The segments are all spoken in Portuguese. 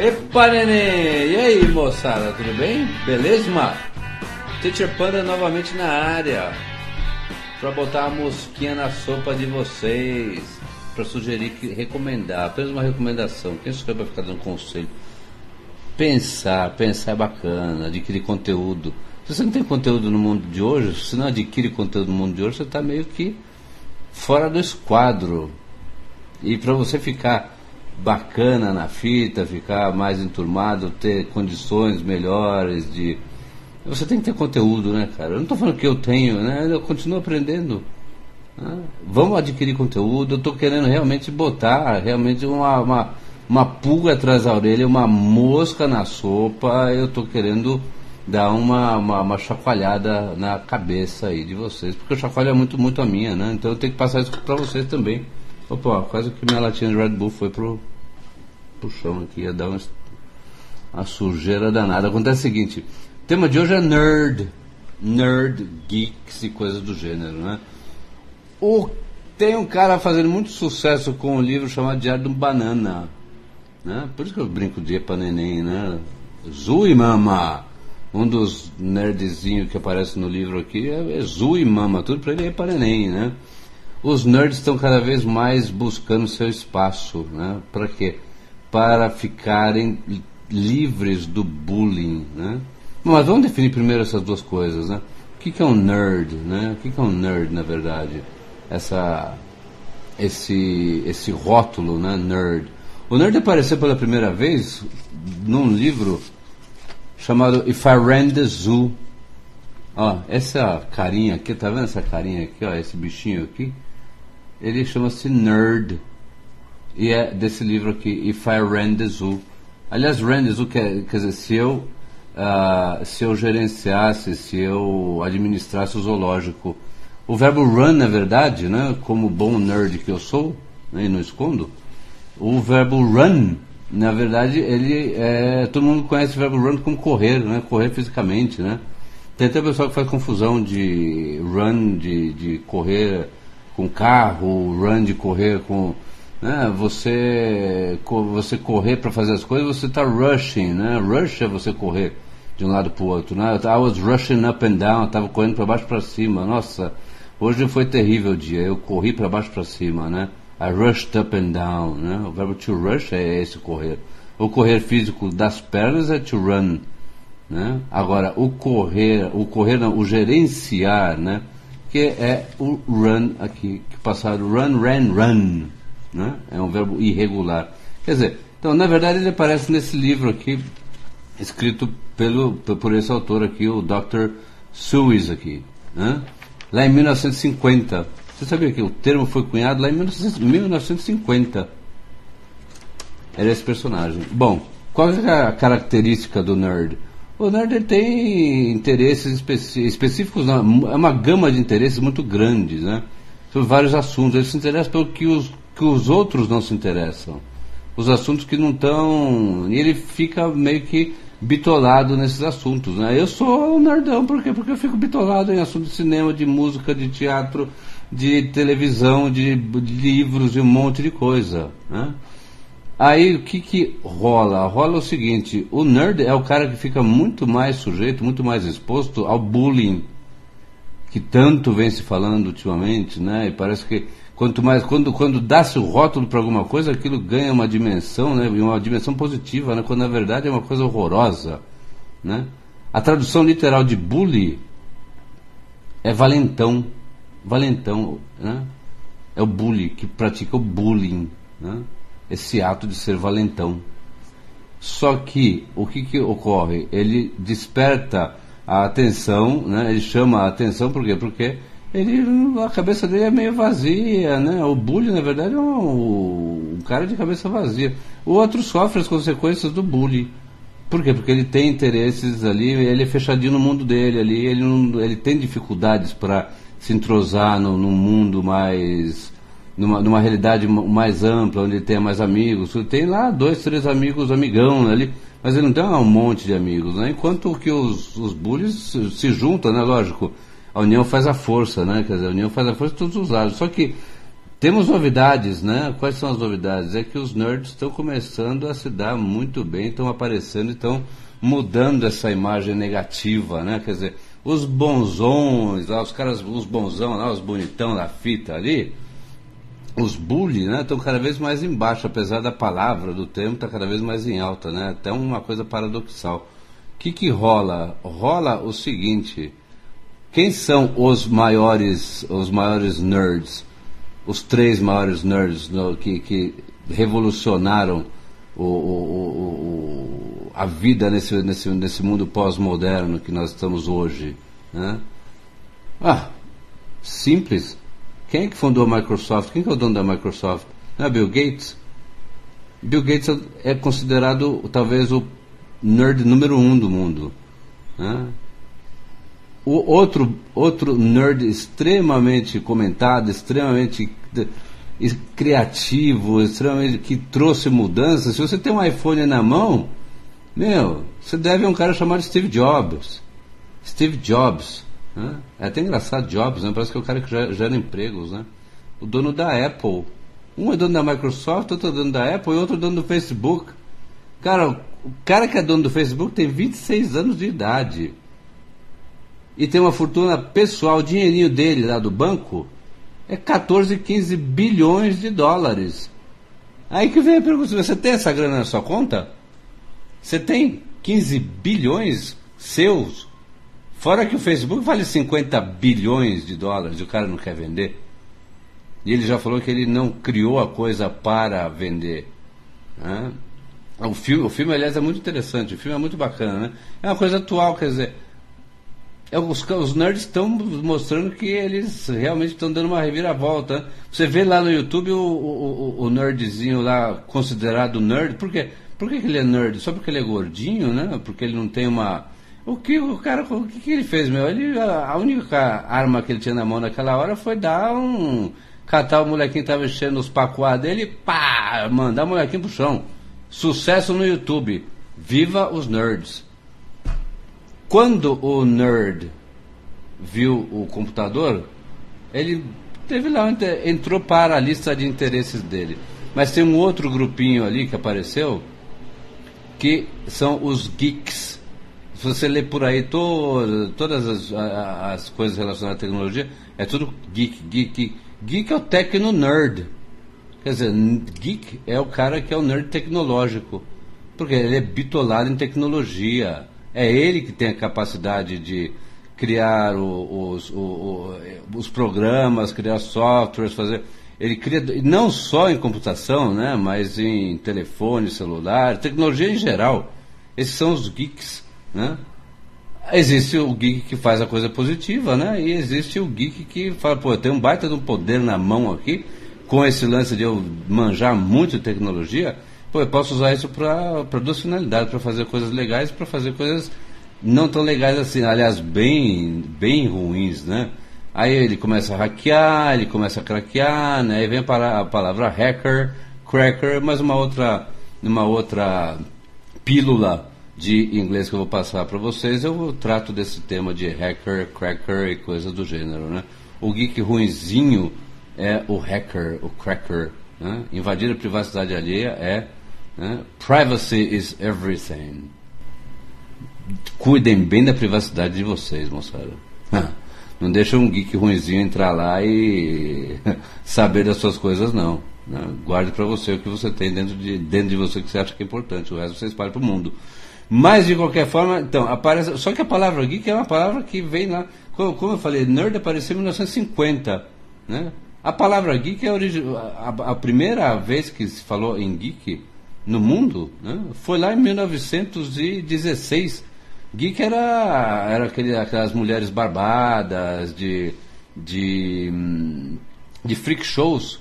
Epa, neném! E aí, moçada, tudo bem? Beleza, mano? Teacher Panda novamente na área pra botar a mosquinha na sopa de vocês, pra sugerir, recomendar, apenas uma recomendação. Quem sou eu pra ficar dando conselho? Pensar é bacana, adquirir conteúdo. Se você não tem conteúdo no mundo de hoje, se não adquire conteúdo no mundo de hoje, você está meio que fora do esquadro. E para você ficar bacana na fita, ficar mais enturmado, ter condições melhores de... Você tem que ter conteúdo, né, cara? Eu não estou falando que eu tenho, né? Eu continuo aprendendo. Né? Vamos adquirir conteúdo. Eu estou querendo realmente botar realmente uma pulga atrás da orelha, uma mosca na sopa. Eu estou querendo dar uma chacoalhada na cabeça aí de vocês, porque o chacoalho é muito a minha, né? Então eu tenho que passar isso para vocês também. Opa, quase que minha latinha de Red Bull foi pro chão aqui, ia dar uma sujeira danada. Acontece o seguinte, o tema de hoje é nerd, geeks e coisas do gênero, né? Tem um cara fazendo muito sucesso com um livro chamado Diário de um Banana, né? Por isso que eu brinco de Epa Neném, né? Zui Mama, um dos nerdzinhos que aparece no livro aqui é Zui Mama, tudo pra ele é Epa Neném, né? Os nerds estão cada vez mais buscando seu espaço, né? Para quê? Para ficarem livres do bullying, né? Mas vamos definir primeiro essas duas coisas, né? O que é um nerd, né? O que é um nerd, na verdade? Esse rótulo, né? Nerd. O nerd apareceu pela primeira vez num livro chamado If I Ran the Zoo. Ó, essa carinha aqui, tá vendo essa carinha aqui, ó, esse bichinho aqui? Ele chama-se Nerd. E é desse livro aqui, If I Ran the Zoo. Aliás, Ran the Zoo quer dizer, se eu gerenciasse, se eu administrasse o zoológico. O verbo run, na verdade, né, como bom nerd que eu sou, né, e não escondo, o verbo run, na verdade, todo mundo conhece o verbo run como correr, né, correr fisicamente, né. Tem até pessoal que faz confusão de run, de correr com carro, run de correr com... Né, você correr para fazer as coisas, você está rushing, né? Rush é você correr de um lado para o outro, né? I was rushing up and down, estava correndo para baixo para cima. Nossa, hoje foi terrível o dia, eu corri para baixo para cima, né? I rushed up and down, né? O verbo to rush é esse correr. O correr físico das pernas é to run, né? Agora, o gerenciar, né? Que é o run aqui, que passaram run, ran, run, né? É um verbo irregular. Quer dizer, então na verdade ele aparece nesse livro aqui, escrito por esse autor aqui, o Dr. Seuss aqui, né? Lá em 1950. Você sabia que o termo foi cunhado lá em 1950? Era esse personagem. Bom, qual é a característica do nerd? O nerd tem interesses específicos, é uma gama de interesses muito grandes, né? Sobre vários assuntos. Ele se interessa pelo que os outros não se interessam. Os assuntos que não estão... E ele fica meio que bitolado nesses assuntos, né? Eu sou um nerdão, por quê? Porque eu fico bitolado em assuntos de cinema, de música, de teatro, de televisão, de livros e um monte de coisa, né? Aí o que rola? Rola o seguinte, o nerd é o cara que fica muito mais sujeito, muito mais exposto ao bullying, que tanto vem se falando ultimamente, né? E parece que quando dá-se o rótulo para alguma coisa, aquilo ganha uma dimensão, né? Uma dimensão positiva, né? Quando na verdade é uma coisa horrorosa, né? A tradução literal de bully é valentão, né? É o bully que pratica o bullying, né? Esse ato de ser valentão. Só que o que ocorre? Ele desperta a atenção, né? Ele chama a atenção, por quê? Porque a cabeça dele é meio vazia, né? O bully, na verdade, é um cara de cabeça vazia. O outro sofre as consequências do bully. Por quê? Porque ele tem interesses ali, ele é fechadinho no mundo dele ali, ele tem dificuldades para se entrosar no mundo mais... Numa realidade mais ampla, onde ele tem mais amigos. Ele tem lá 2, 3 amigos, amigão ali, mas ele não tem um monte de amigos, né? Enquanto que os bullies se juntam, né? Lógico, a união faz a força, né? Quer dizer, a união faz a força de todos os lados. Só que Temos novidades, né? Quais são as novidades? É que os nerds estão começando a se dar muito bem, estão aparecendo, estão mudando essa imagem negativa, né? Quer dizer, os bonzões, lá, os caras, os bonzão lá, os bonitão da fita ali, os bully, né? Estão cada vez mais embaixo, apesar da palavra, do termo, está cada vez mais em alta, né? Até uma coisa paradoxal. O que rola? Rola o seguinte: quem são os maiores nerds? Os 3 maiores nerds que revolucionaram a vida nesse mundo pós-moderno que nós estamos hoje, né? Simples. Quem é que fundou a Microsoft? Quem que é o dono da Microsoft? Não é Bill Gates? Bill Gates é considerado talvez o nerd número 1 do mundo, né? O outro nerd extremamente comentado, extremamente criativo, extremamente que trouxe mudanças. Se você tem um iPhone na mão, você deve a um cara chamado Steve Jobs. Steve Jobs, né? É até engraçado, Jobs, né? Parece que é o cara que gera empregos, né? O dono da Apple. Um é dono da Microsoft, outro é dono da Apple e outro é dono do Facebook. Cara, o cara que é dono do Facebook tem 26 anos de idade. E tem uma fortuna pessoal, o dinheirinho dele lá do banco é 14, 15 bilhões de dólares. Aí que vem a pergunta: você tem essa grana na sua conta? Você tem 15 bilhões seus? Fora que o Facebook vale 50 bilhões de dólares e o cara não quer vender. E ele já falou que ele não criou a coisa para vender, né? O filme, aliás, é muito interessante, o filme é muito bacana, né? É uma coisa atual, quer dizer, os nerds estão mostrando que eles realmente estão dando uma reviravolta, né? Você vê lá no YouTube o nerdzinho lá, considerado nerd. Por quê? Por que ele é nerd? Só porque ele é gordinho, né? Porque ele não tem uma... O que ele fez, meu? A única arma que ele tinha na mão naquela hora foi catar o molequinho que estava enchendo os pacuá dele e pá, mandar o molequinho pro chão. Sucesso no YouTube. Viva os nerds. Quando o nerd viu o computador, ele teve lá, entrou para a lista de interesses dele. Mas tem um outro grupinho ali que apareceu, que são os geeks. Se você ler por aí todas as coisas relacionadas à tecnologia, é tudo geek. Geek é o tecno-nerd. Quer dizer, geek é o cara que é o nerd tecnológico, porque ele é bitolado em tecnologia. É ele que tem a capacidade de criar os programas, criar softwares, fazer... Ele cria não só em computação, né, mas em telefone, celular, tecnologia em geral. Esses são os geeks, né? Existe o geek que faz a coisa positiva, né? E existe o geek que fala, pô, eu tenho um baita de um poder na mão aqui, com esse lance de eu manjar muito de tecnologia, pô, eu posso usar isso para duas finalidades, para fazer coisas legais, para fazer coisas não tão legais assim, aliás, bem ruins, né? Aí ele começa a hackear, ele começa a craquear, né? Aí vem a palavra hacker, cracker, mas uma outra pílula de inglês que eu vou passar para vocês, eu trato desse tema de hacker, cracker e coisas do gênero, né? O geek ruinzinho é o hacker, o cracker, né? Invadir a privacidade alheia é, né? Privacy is everything. Cuidem bem da privacidade de vocês, moçada. Não deixa um geek ruinzinho entrar lá e saber das suas coisas, não, né? Guarde para você o que você tem dentro de você que você acha que é importante. O resto você espalha para o mundo. Mas, de qualquer forma, então, aparece... Só que a palavra geek é uma palavra que vem lá... Como eu falei, nerd apareceu em 1950, né? A palavra geek é a primeira vez que se falou em geek no mundo, né, foi lá em 1916. Geek era aquelas mulheres barbadas de freak shows,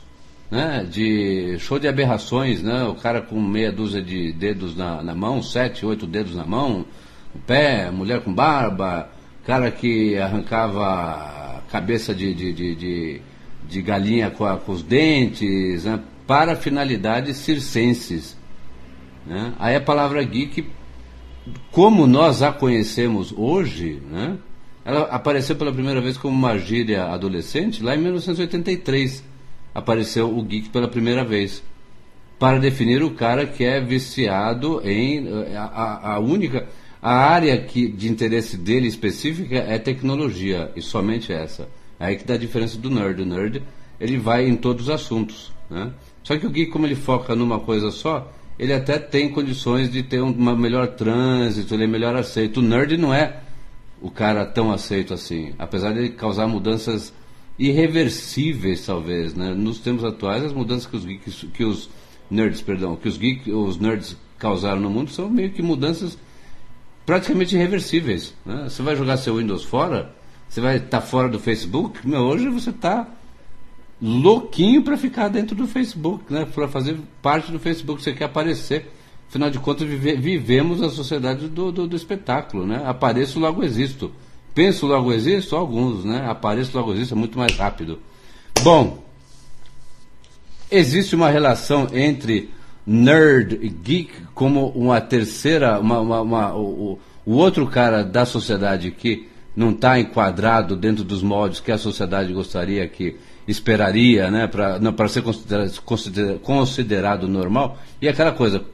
né, de show de aberrações, né, o cara com meia dúzia de dedos na mão, 7, 8 dedos na mão, no pé, mulher com barba, cara que arrancava cabeça de galinha com os dentes, né, para finalidades circenses, né. Aí a palavra geek, como nós a conhecemos hoje, né, ela apareceu pela primeira vez como uma gíria adolescente lá em 1983. apareceu o geek pela primeira vez, para definir o cara que é viciado em a área de interesse dele específica é tecnologia, e somente essa. Aí que dá a diferença do nerd. O nerd, ele vai em todos os assuntos, né? Só que o geek, como ele foca numa coisa só, ele até tem condições de ter uma melhor trânsito, ele é melhor aceito. O nerd não é o cara tão aceito assim, apesar de ele causar mudanças irreversíveis, talvez, né? Nos tempos atuais, as mudanças que os nerds causaram no mundo são meio que mudanças praticamente irreversíveis, né? Você vai jogar seu Windows fora, você vai estar fora do Facebook, hoje você está louquinho para ficar dentro do Facebook, né? Para fazer parte do Facebook, você quer aparecer. Afinal de contas, vivemos a sociedade do espetáculo, né? Apareço, logo existo. Penso, logo existo? Alguns, né? Apareço, logo existo, é muito mais rápido. Bom, existe uma relação entre nerd e geek como uma terceira, o outro cara da sociedade que não está enquadrado dentro dos moldes que a sociedade gostaria, que esperaria, né, para ser considerado normal. E aquela coisa,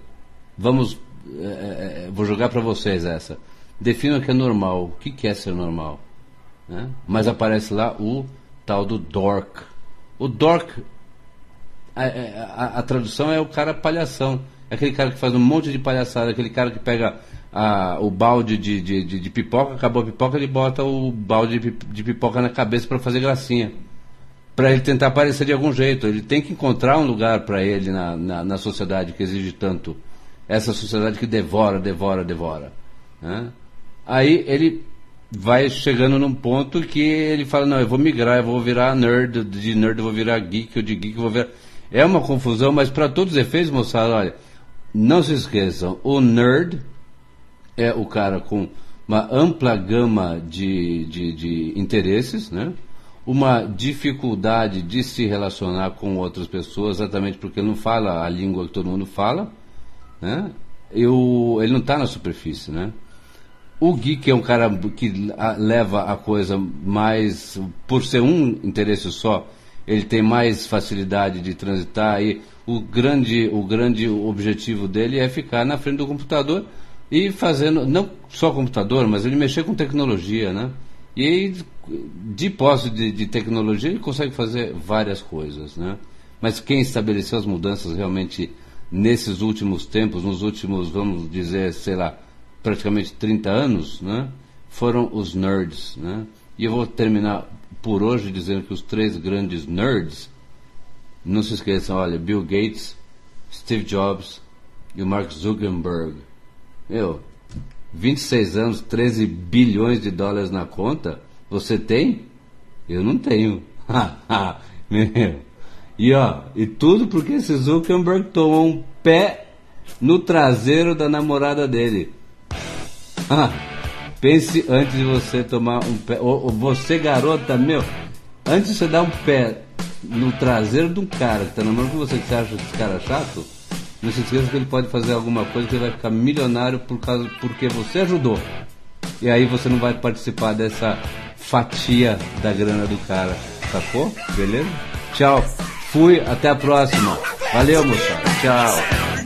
vou jogar para vocês essa. Defina o que é normal, o que é ser normal, né? Mas aparece lá o tal do dork. O dork, a tradução é o cara palhação, é aquele cara que faz um monte de palhaçada, aquele cara que pega o balde de pipoca, acabou a pipoca, ele bota o balde de pipoca na cabeça para fazer gracinha, para ele tentar aparecer de algum jeito. Ele tem que encontrar um lugar para ele na sociedade que exige tanto, essa sociedade que devora, né? Aí ele vai chegando num ponto que ele fala, não, eu vou migrar, eu vou virar nerd, de nerd eu vou virar geek, ou de geek eu vou virar... É uma confusão, mas para todos os efeitos, moçada, olha, não se esqueçam, o nerd é o cara com uma ampla gama de interesses, né? Uma dificuldade de se relacionar com outras pessoas, exatamente porque ele não fala a língua que todo mundo fala, né? Ele não está na superfície, né? O geek é um cara que leva a coisa mais... Por ser um interesse só, ele tem mais facilidade de transitar, e o grande objetivo dele é ficar na frente do computador e fazendo, não só computador, mas ele mexer com tecnologia, né? E aí, de posse de tecnologia, ele consegue fazer várias coisas, né? Mas quem estabeleceu as mudanças realmente nesses últimos tempos, nos últimos, vamos dizer, sei lá, praticamente 30 anos, né? Foram os nerds, né? E eu vou terminar por hoje dizendo que os 3 grandes nerds, não se esqueçam, olha, Bill Gates, Steve Jobs e o Mark Zuckerberg. 26 anos, 13 bilhões de dólares na conta, você tem? Eu não tenho. E tudo porque esse Zuckerberg tomou um pé no traseiro da namorada dele. Pense antes de você tomar um pé. Ou você, garota, antes de você dar um pé no traseiro de um cara que está namorando com você, que você acha esse cara chato, não se esqueça que ele pode fazer alguma coisa que ele vai ficar milionário porque você ajudou. E aí você não vai participar dessa fatia da grana do cara. Sacou? Beleza? Tchau. Fui. Até a próxima. Valeu, moçada. Tchau.